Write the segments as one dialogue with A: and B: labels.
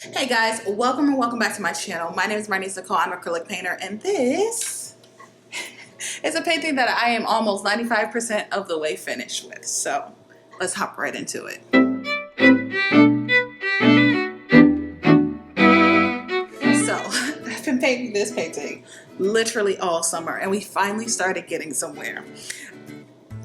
A: Hey guys, welcome and welcome back to my channel. My name is Marnice Nicole. I'm an acrylic painter, and this is a painting that I am almost 95% of the way finished with. So let's hop right into it. So I've been painting this painting literally all summer, and we finally started getting somewhere.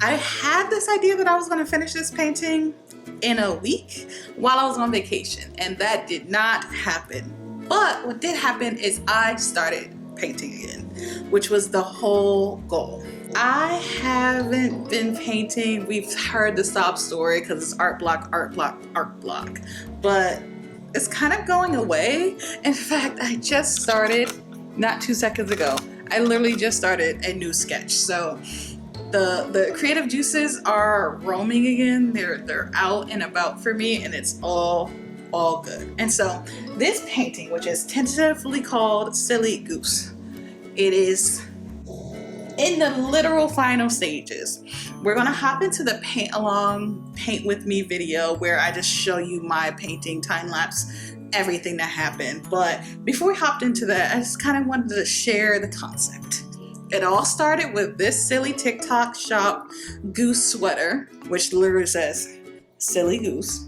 A: I had this idea that I was going to finish this painting in a week while I was on vacation, and that did not happen. But what did happen is I started painting again, which was the whole goal. I haven't been painting. We've heard the sob story because it's art block, art block, art block, but it's kind of going away. In fact, I just started not 2 seconds ago. I literally just started a new sketch. So the creative juices are roaming again. They're out and about for me, and it's all good. And so this painting, which is tentatively called Silly Goose, it is in the literal final stages. We're gonna hop into the paint along, paint with me video where I just show you my painting time lapse, everything that happened. But before we hopped into that, I just kind of wanted to share the concept. It all started with this silly TikTok shop goose sweater, which literally says Silly Goose.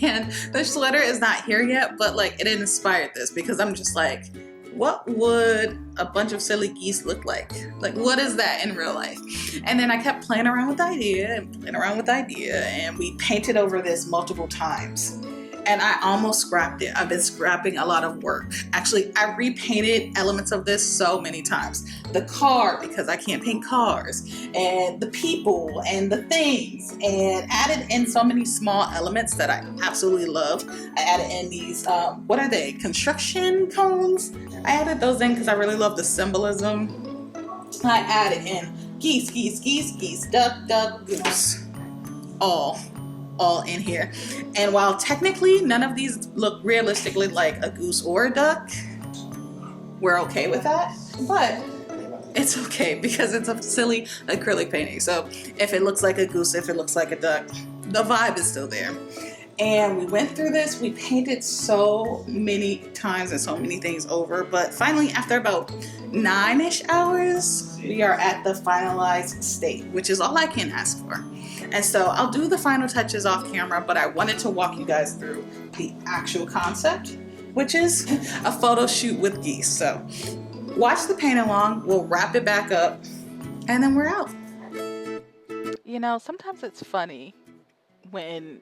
A: And the sweater is not here yet, but like it inspired this because I'm just like, what would a bunch of silly geese look like? Like, what is that in real life? And then I kept playing around with the idea and we painted over this multiple times. And I almost scrapped it. I've been scrapping a lot of work. Actually, I repainted elements of this so many times. The car, because I can't paint cars, and the people, and the things, and added in so many small elements that I absolutely love. I added in these, what are they? Construction cones? I added those in because I really love the symbolism. I added in geese, geese, geese, geese, duck, duck, goose. All in here. And while technically none of these look realistically like a goose or a duck, we're okay with that. But it's okay because it's a silly acrylic painting. So if it looks like a goose, if it looks like a duck, the vibe is still there. And we went through this, we painted so many times and so many things over, but finally after about 9-ish hours, we are at the finalized state, which is all I can ask for. And so I'll do the final touches off camera, but I wanted to walk you guys through the actual concept, which is a photo shoot with geese. So watch the paint along, we'll wrap it back up, and then we're out.
B: You know, sometimes it's funny when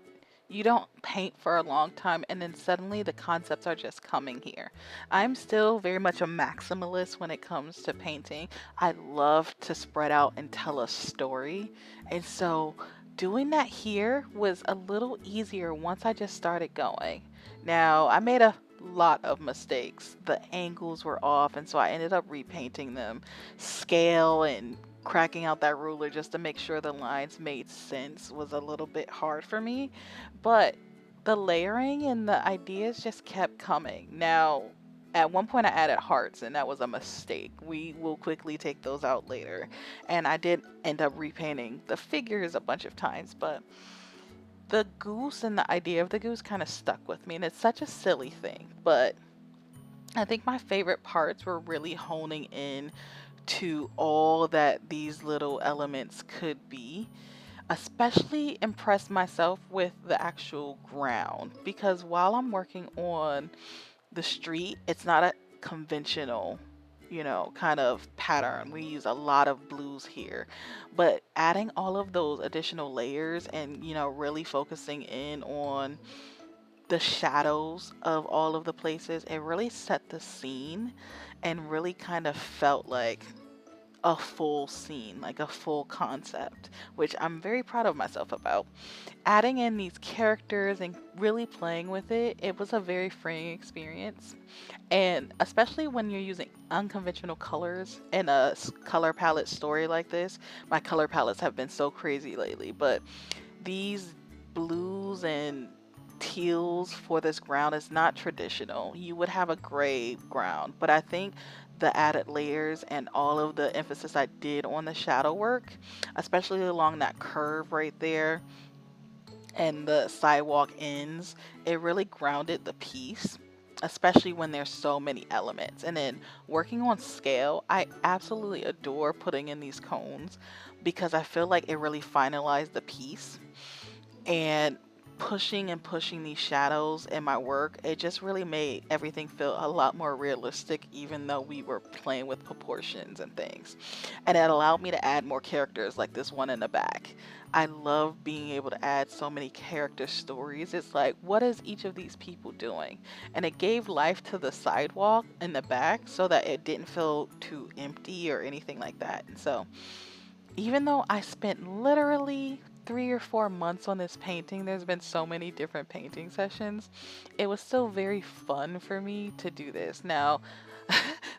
B: you don't paint for a long time and then suddenly the concepts are just coming here. I'm still very much a maximalist when it comes to painting. I love to spread out and tell a story. And so doing that here was a little easier once I just started going. Now, I made a lot of mistakes. The angles were off, and so I ended up repainting them, scale and cracking out that ruler just to make sure the lines made sense was a little bit hard for me, but the layering and the ideas just kept coming. Now, at one point I added hearts and that was a mistake. We will quickly take those out later. And I did end up repainting the figures a bunch of times, but the goose and the idea of the goose kind of stuck with me, and it's such a silly thing, but I think my favorite parts were really honing in to all that these little elements could be. Especially impressed myself with the actual ground because while I'm working on the street, it's not a conventional, kind of pattern. We use a lot of blues here, but adding all of those additional layers and, really focusing in on the shadows of all of the places, it really set the scene and really kind of felt like a full scene, like a full concept, which I'm very proud of myself about. Adding in these characters and really playing with it, it was a very freeing experience. And especially when you're using unconventional colors in a color palette story like this, my color palettes have been so crazy lately, but these blues and teals for this ground is not traditional. You would have a gray ground, but I think the added layers and all of the emphasis I did on the shadow work, especially along that curve right there, and the sidewalk ends, it really grounded the piece, especially when there's so many elements. And then working on scale, I absolutely adore putting in these cones because I feel like it really finalized the piece. And pushing and pushing these shadows in my work, it just really made everything feel a lot more realistic, even though we were playing with proportions and things. And it allowed me to add more characters like this one in the back. I love being able to add so many character stories. It's like, what is each of these people doing? And it gave life to the sidewalk in the back so that it didn't feel too empty or anything like that. And so even though I spent literally 3 or 4 months on this painting, there's been so many different painting sessions, it was still very fun for me to do this. Now,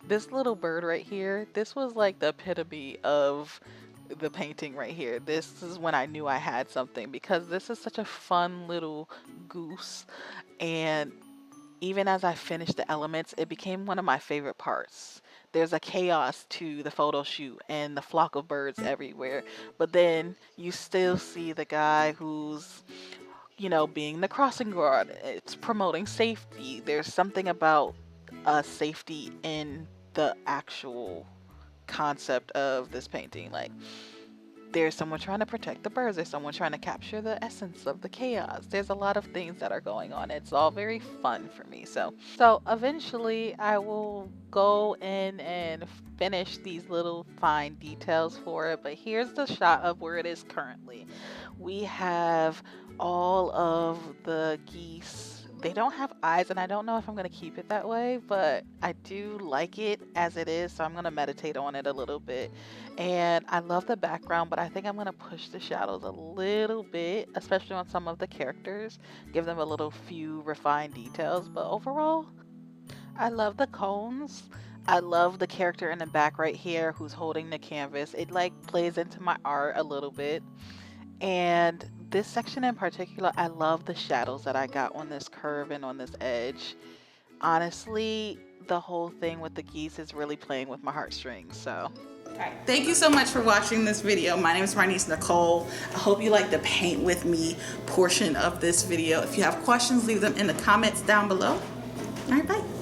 B: this little bird right here, this was like the epitome of the painting right here. This is when I knew I had something because this is such a fun little goose. And even as I finished the elements, it became one of my favorite parts. There's a chaos to the photo shoot and the flock of birds everywhere, but then you still see the guy who's, being the crossing guard. It's promoting safety. There's something about safety in the actual concept of this painting. Like, there's someone trying to protect the birds, there's someone trying to capture the essence of the chaos. There's a lot of things that are going on. It's all very fun for me. So eventually I will go in and finish these little fine details for it, but here's the shot of where it is currently. We have all of the geese. They don't have eyes, and I don't know if I'm going to keep it that way, but I do like it as it is, so I'm going to meditate on it a little bit. And I love the background, but I think I'm going to push the shadows a little bit, especially on some of the characters, give them a little few refined details. But overall, I love the cones. I love the character in the back right here who's holding the canvas. It like plays into my art a little bit. And this section in particular, I love the shadows that I got on this curve and on this edge. Honestly, the whole thing with the geese is really playing with my heartstrings. So
A: Alright, thank you so much for watching this video. My name is Marnice Nicole. I hope you like the paint with me portion of this video. If you have questions, leave them in the comments down below. Alright, bye.